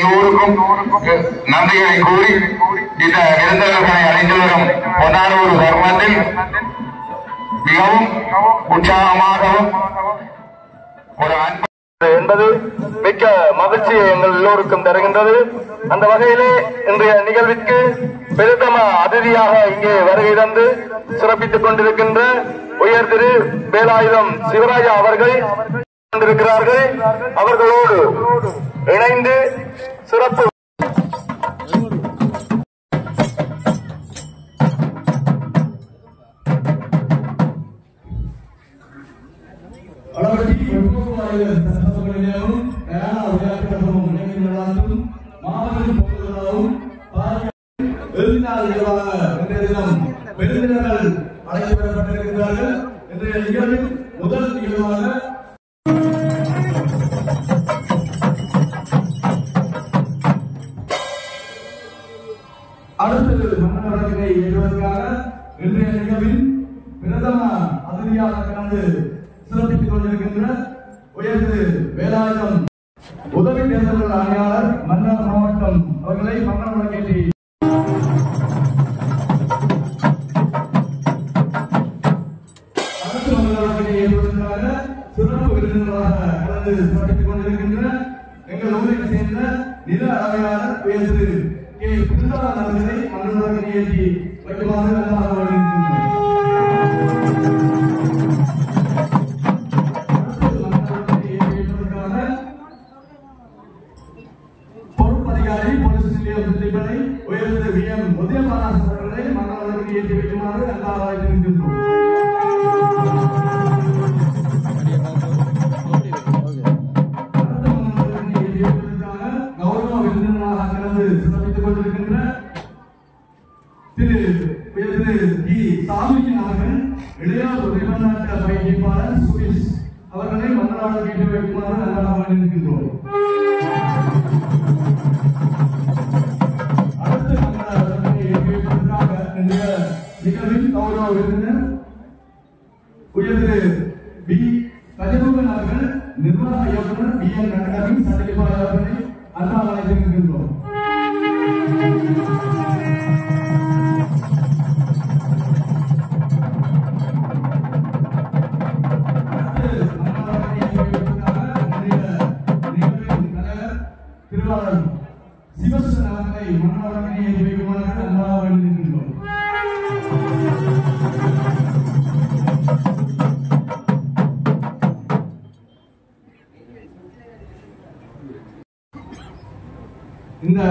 எல்லோருக்கும் நன்றிகளை கூறி இந்த விருந்தினர்களை அழைத்து வரும் பொன்னானூர் தர்மத்தில் மிகவும் உற்சாகமாகவும் ஒரு அன்பு என்பது மிக்க மகிழ்ச்சியை எங்கள் எல்லோருக்கும் தருகின்றது. அந்த வகையிலே இன்றைய நிகழ்விற்கு பிரதம அதிதியாக இங்கே வருகை தந்து சிறப்பித்துக் கொண்டிருக்கின்ற உயர் திரு வேலாயுதம் சிவராஜா அவர்கள் கொண்டிருக்கிறார்கள். அவர்களோடு இணைந்து சிறப்பு பெருந்தினர்கள் அழைத்து வரப்பட்டிருக்கிறார்கள். இன்றைய நிகழ்வின் முதல் நிகழ்வாக அடுத்தது மன்னர் வழக்கினை ஏறுவதற்காக இன்றைய நிகழ்வின் பிரதம அதிதியாக கலந்து சிறப்பித்துக் கொண்டிருக்கின்ற உயர் திரு வேலாயுதம் உதவி தேர்தல் ஆணையாளர் மன்னார் மாவட்டம் அவர்களை மன்னர் வழக்கேற்றி அடுத்த மன்னர் வழக்கினை ஏறுவதற்காக சிறப்பு விருந்தினராக கலந்து சிறப்பித்துக் கொண்டிருக்கின்ற எங்கள் ஊரை சேர்ந்த நில அளவையாளர் உயர் திரு கே பிருந்தாவன் அவர்களை மன்னர் வழக்கினை ஏற்றி வைக்குமாறு பொறுப்பதிகாரி போலீஸ் நிலையம் உயர்ந்த VM உதயபாலாசன் அவர்களை மன்னர் வழக்கினை ஏற்றி வைக்குமாறு அல்லாஹ் கௌரவ விருந்தினராக கலந்து சிறப்பித்துக் கொண்டிருக்கின்ற திரு டி சாமிஜி அவர்கள் இளையோர் நிபந்தனை பயிற்சியாளர் சுரேஷ் அவர்களை மன்னராக கேட்டு வைக்குமாறு அல்லாஹ் இருக்கின்றோம். அடுத்த நிகழ்வின் கௌரவ விருந்தினர் உயர் திரு பி கஜமுகன் அவர்கள் நிர்வாக இயக்குனர் BN நகரின் சட்டப்பாளர் அவர்களை அன்பாக அழைத்திருக்கின்றோம். திருவாளர் சிவசன் அவர்களை மன்னர் வழக்கினை ஏற்றி வைக்குமாறு அன்பாக வேண்டுகின்றோம். இந்த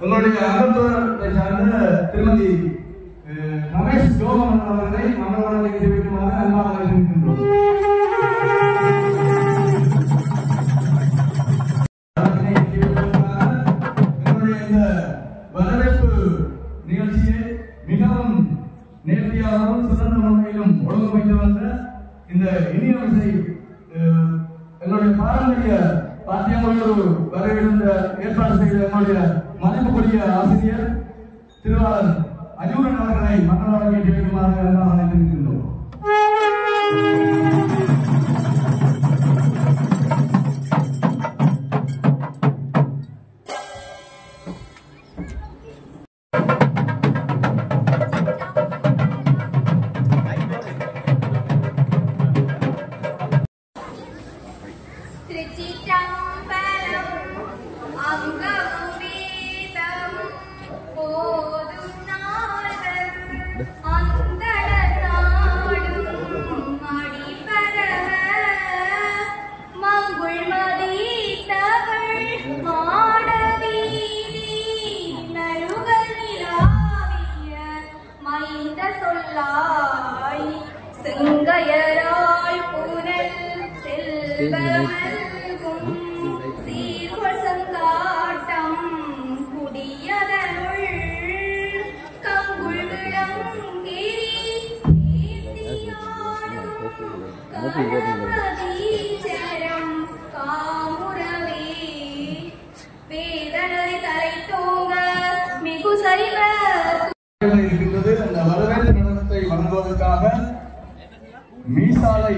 உங்களுடைய அகத்தோரை சார்ந்த திருமதி ரமேஷ் ஜோமன் அவர்களை மன்னர் வழக்கினை ஏற்றி வைக்குமாறு அன்பாக வேண்டுகின்றோம். வரவேற்பு நிகழ்ச்சியை மிகவும் நேர்த்தியாகவும் சிறந்த முறையிலும் ஒழுங்கமைத்து வந்த இந்த இனிய விசை எங்களுடைய பாரம்பரிய பாத்தியங்களோடு வரவிருந்த ஏற்பாடு செய்த எங்களுடைய மதிப்புக்குரிய ஆசிரியர் திருவாளர் அஜூரன் அவர்களை மன்னர் வழக்கினை வைக்குமாறு அழைத்திருக்கின்றோம். அந்த வரவேற்பு நடனத்தை வழங்குவதற்காக மீசாலை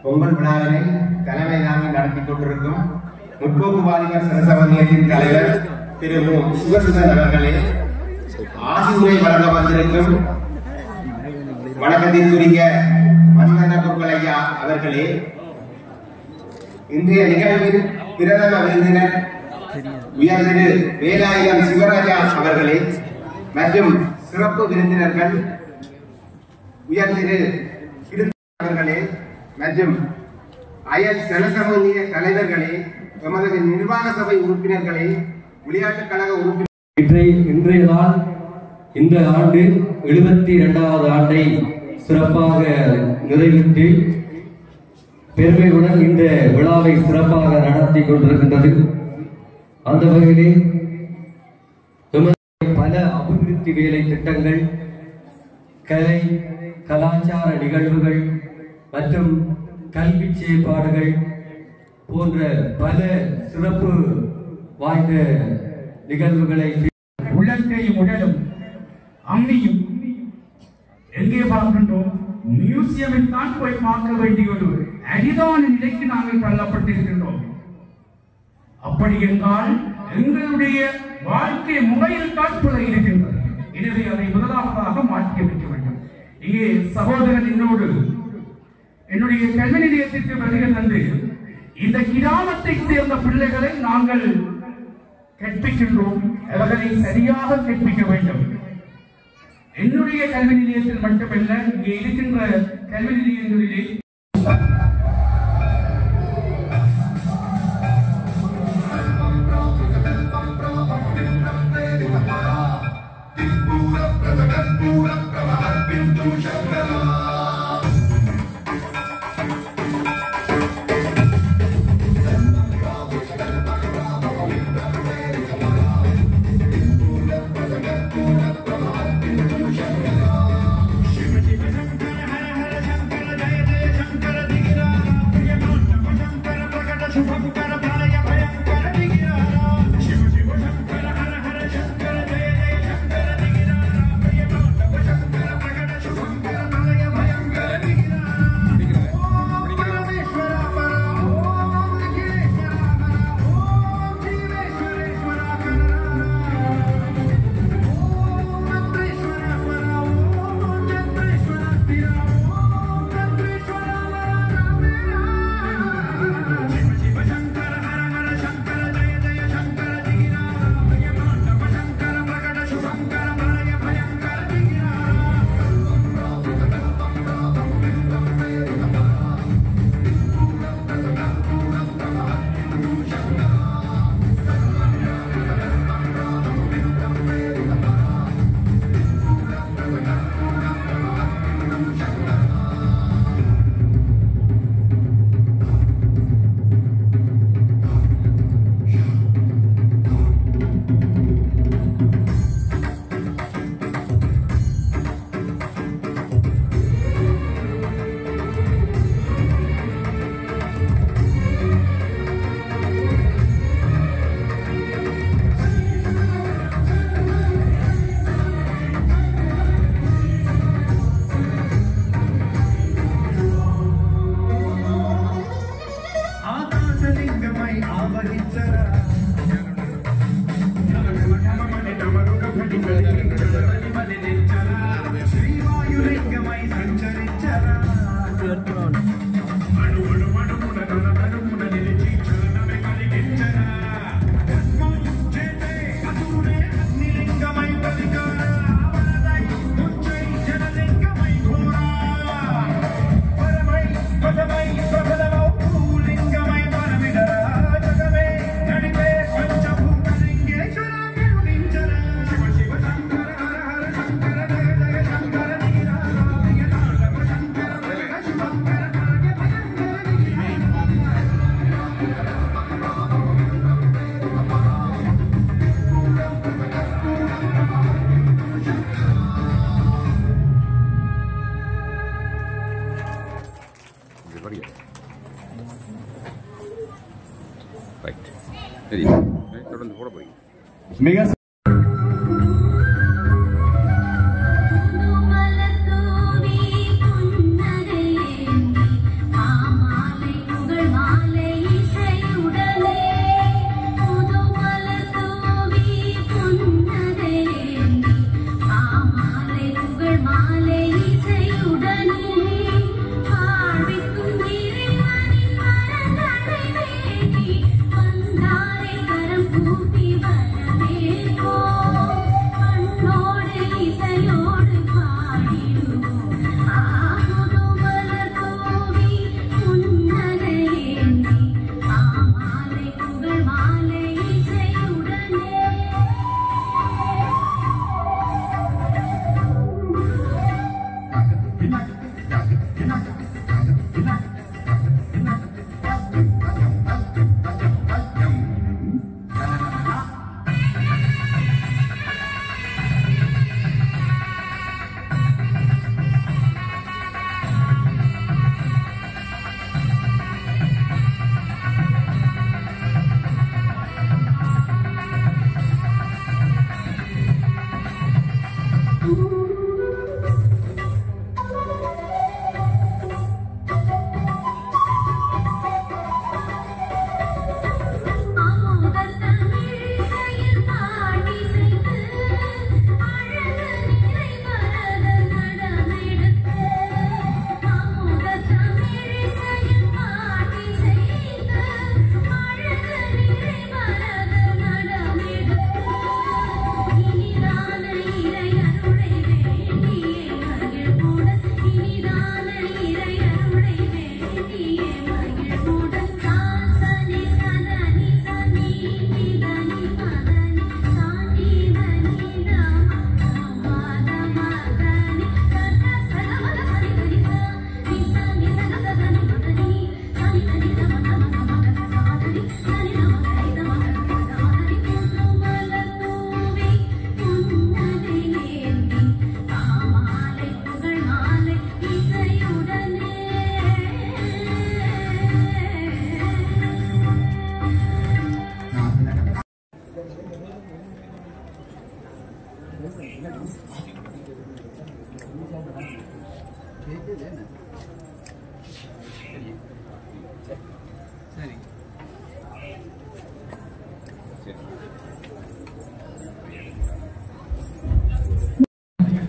பொங்கல் விழாவினை தலைமை தாங்கி நடத்தி கொண்டிருக்கும் முற்போக்கு வாலிபர் சரசவதியத்தின் தலைவர் திரு சுகசுதன் அவர்களே, ஆசியுரை வழங்க வந்திருக்கும் வணக்கத்திற்குரிய மணிகண்ட குருக்கள் ஐயா அவர்களே, இன்றைய நிகழ்வில் பிரதம விருந்தினர் உயர்திரு வேலாயுதம் சிவராஜா அவர்களே மற்றும் சிறப்பு விருந்தினர்கள் உயர்திரு அவர்களே மற்றும் அயல் சனசமூக தலைவர்களே, எமது நிர்வாக சபை உறுப்பினர்களே, விளையாட்டுக் கழக உறுப்பினர், இன்றைய நாள் இந்த ஆண்டு 72வது ஆண்டை சிறப்பாக நிறைவேற்றி பெருமையுடன் இந்த விழாவை சிறப்பாக நடத்தி கொண்டிருக்கின்றது. அந்த வகையிலே பல அபிவிருத்தி வேலை திட்டங்கள், கலை கலாச்சார நிகழ்வுகள் மற்றும் கல்வி செயற்பாடுகள் போன்ற பல சிறப்பு வாய்ந்த நிகழ்வுகளை உள்ளத்தையும் உடலும் அம்மியும் எங்கே பார்க்கின்றோம்? மியூசியமில் தான் போய் பார்க்க வேண்டிய ஒரு அரிதான நிலைக்கு நாங்கள் தள்ளப்பட்டிருக்கின்றோம். அப்படி என்றால் எங்களுடைய வாழ்க்கை முறையில் தான் பிழை இருக்கின்றது. எனவே அதை முதலாவதாக மாற்றியமைக்க வேண்டும். இங்கே சகோதரன் என்னுடைய கல்வி நிலையத்திற்கு வருகை தந்து இந்த கிராமத்தை சேர்ந்த பிள்ளைகளை நாங்கள் கற்பிக்கின்றோம். அவர்களை சரியாக கற்பிக்க வேண்டும். என்னுடைய கல்வி நிலையத்தில் மட்டுமல்ல, இங்கே இருக்கின்ற கல்வி நிலையங்களிலே மிக ஆமா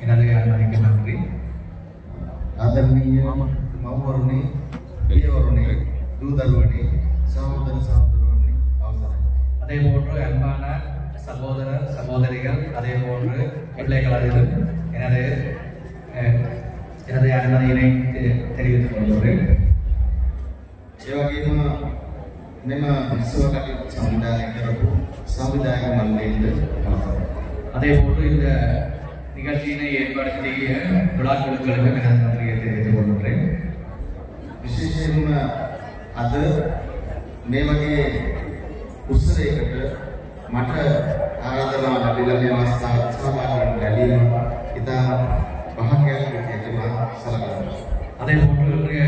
எனது அன்னைக்கு நன்றி. ஆதரணீய மௌவருணி, பெரியவருணி, தூதர்வணி, சகோதர சகோதரவணி அவசரம். அதே போன்று அன்பான சகோதர சகோதரிகள், அதே போன்று பிள்ளைகளதிலும் எனது அனுமதியினை தெரிவித்துக் கொள்கிறேன். ඒවගේම මෙම විශ්ව කටයුතු සමුදාය කරපු සමුදාය මණ්ඩලයට අවසරයි. அதே போன்று இந்த நிகழ்ச்சியினை ஏற்படுத்திய விழாக்குழுக்களுக்கு எனது நன்றியை தெரிவித்துக் கொள்கிறேன். විශේෂයෙන්ම අද මේ වගේ උත්සවයකට මට ආරාධනා ලැබිලා මේ අවස්ථාවට සහභාගී වෙන්න ලැබීම ඉතා භාග්‍යයක් විදිහට මම සලකනවා. அதே போன்று இன்றைய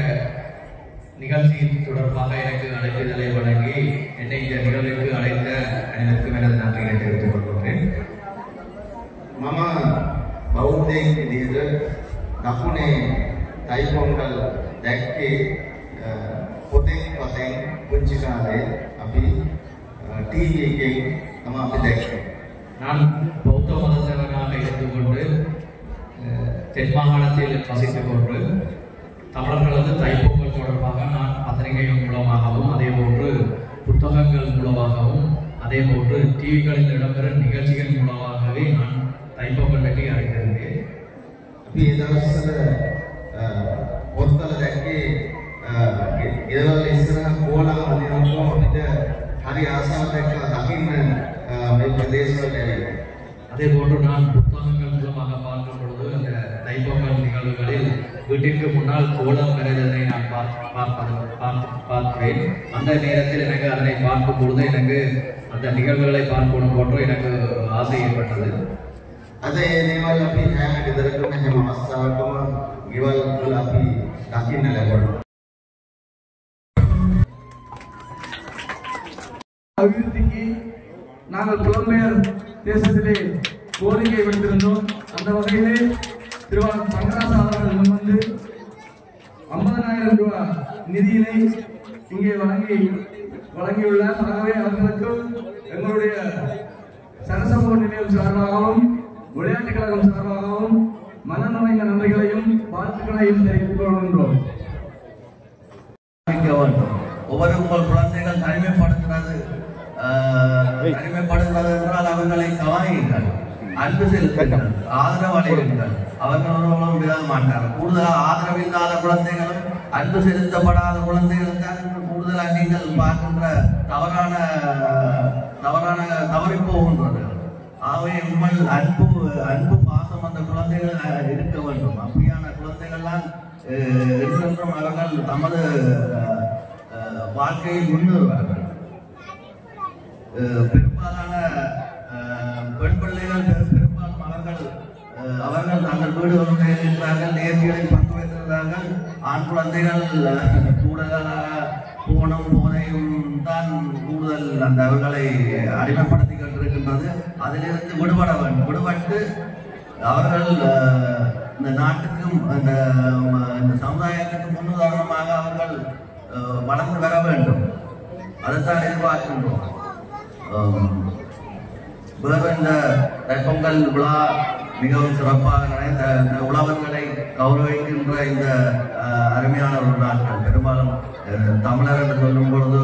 நிகழ்ச்சி தொடர்பாக எனக்கு அழைப்பிதழை வழங்கி என்னை இந்த நிகழ்வுக்கு அழைத்த அனைவருக்கும் எனது நன்றியை தெரிவித்துக் கொள்கிறேன். මම බෞද්ධයෙක් විදිහට දකුණේ තයිපොංගල් දැක්කේ පොතෙන් පුංචි කාලේ අපි ටීවී එකෙන් තමයි අපි දැක්කේ. நான் பௌத்த மதத்தவனாக இருந்து கொண்டு தென் மாகாணத்தில் வசித்துக் கொண்டு தமிழர்களது தைப்பொங்கல் தொடர்பாக நான் பத்திரிகைகள் மூலமாகவும் அதே போன்று புத்தகங்கள் மூலமாகவும் அதே போன்று டிவிகளில் இடம்பெறும் நிகழ்ச்சிகள் மூலமாகவே நான் தைப்பொங்கல் பற்றி அறிந்திருந்தேன். අපි ඒ දවස්වල පොත්වල දැක්කේ ගෙදරවල ඉස්සරහ කෝලා වදිනකොට අපිට හරි ආසාවක් එක්ක දකින්න මේ ප්‍රදේශවල ඇවිල්ලා. அதே போன்று நான் புத்தகங்கள் மூலமாக பார்க்கும் பொழுது அந்த தைப்பொங்கல் நிகழ்வுகளில் வீட்டிற்கு முன்னால் கோலம் வரைதலை நான் பார்க்கிறேன். அந்த நேரத்தில் எனக்கு அதனை பார்க்கும் பொழுது எனக்கு அந்த நிகழ்வுகளை பார்க்கணும் போன்று எனக்கு ஆசை ஏற்பட்டது. අද ඒ දේවල් අපි හැම ගෙදරකම හැම අවස්ථාවකම ගෙවල් වල අපි දකින්න ලැබෙනවා. அபிவிருத்திக்கு நாங்கள் புலம்பெயர் தேசத்திலே கோரிக்கை விடுத்திருந்தோம். அந்த வகையிலே திருவாரூர் தங்கராசா அவர்கள் முன்வந்து 50,000 ரூபாய் நிதியினை இங்கே வழங்கியுள்ளார். ஆகவே அவர்களுக்கும் எங்களுடைய சரசமூக நிலையம் சார்பாகவும் விளையாட்டுக் கழகம் சார்பாகவும் மனநோய்ந்த நன்றிகளையும் வாழ்த்துக்களையும் தெரிவித்துக் கொள்கின்றோம். ஒவ்வொரு உங்கள் குழந்தைகள் தனிமைப்படுத்துகிறது என்றால் அவர்களை கவனியுங்கள், அன்பு செலுத்துங்கள், ஆதரவு அடையுங்கள். அவர்களும் விட மாட்டார்கள். கூடுதலாக ஆதரவு இல்லாத குழந்தைகளும் அன்பு செலுத்தப்படாத குழந்தைகளும் தான் கூடுதலாக நீங்கள் பார்க்கின்ற தவறி போகின்றது. ஆகவே உங்கள் அன்பு பாசம் அந்த குழந்தைகள் இருக்க வேண்டும். அப்படியான குழந்தைகள்லாம் என்றென்றும் அவர்கள் தமது வாழ்க்கையில் முன்னேறுவார்கள். பெரும்பாலான பெண் பிள்ளைகள் பெரும்பாலும் அவர்கள் தங்கள் வீடுகளுடன் இருக்கிறார்கள், நேர்ச்சிகளில் பங்கு பெற்றிருக்கிறார்கள். ஆண் குழந்தைகள் கூடுதலாக போனும் போதையும் தான் கூடுதல் அந்த அவர்களை அடிமைப்படுத்தி கொண்டிருக்கின்றது. அதிலிருந்து விடுபட வேண்டும். விடுபட்டு அவர்கள் இந்த நாட்டுக்கும் இந்த சமுதாயத்துக்கு முன்னுதாரணமாக அவர்கள் வளர்ந்து வர வேண்டும். அதைத்தான் எதிர்பார்க்கின்றோம். வேறு இந்த தைப்பொங்கல் விழா மிகவும் சிறப்பாக நடந்த இந்த உழவர்களை கௌரவிக்கின்ற இந்த அருமையான ஒரு நாட்கள். பெரும்பாலும் தமிழர் என்று சொல்லும் பொழுது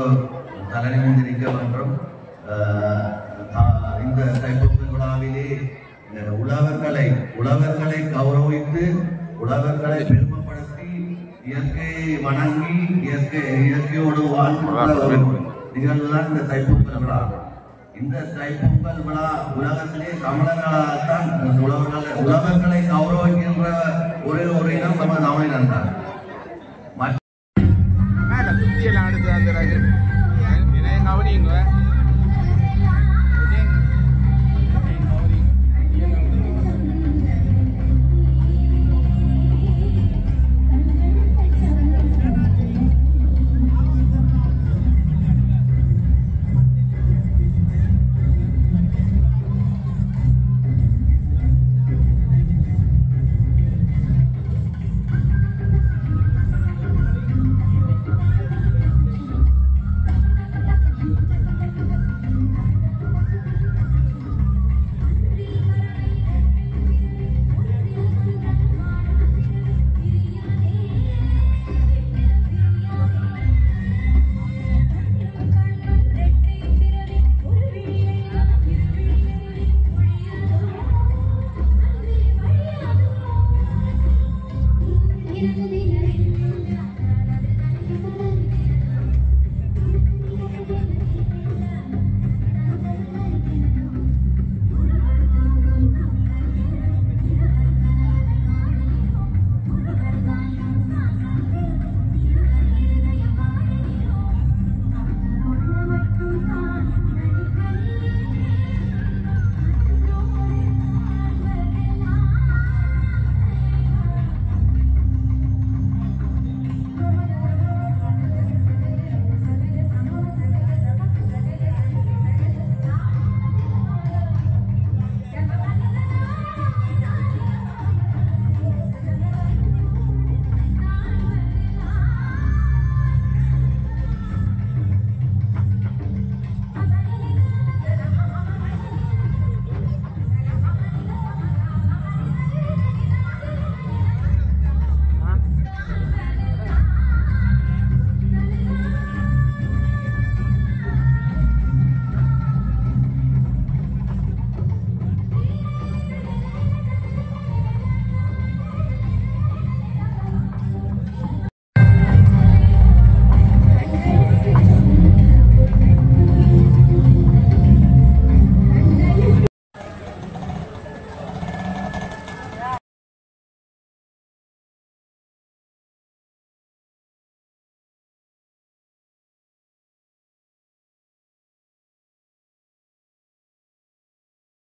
தலைநிமிர்ந்து நிற்க வேண்டும். இந்த தைப்பொங்கல் விழாவிலே உழவர்களை கௌரவித்து உழவர்களை பெருமைப்படுத்தி இயற்கையை வணங்கி இயற்கையோடு வாழ்கின்ற ஒரு நிகழ்வு தான் இந்த தைப்பொங்கல் விழா. இந்த தைப்பொங்கல் விழா உலகத்திலே தமிழர்களால்தான் உழவர்களை கௌரவிக்கின்ற ஒரு இனம் நம்ம தமிழினம் தான்.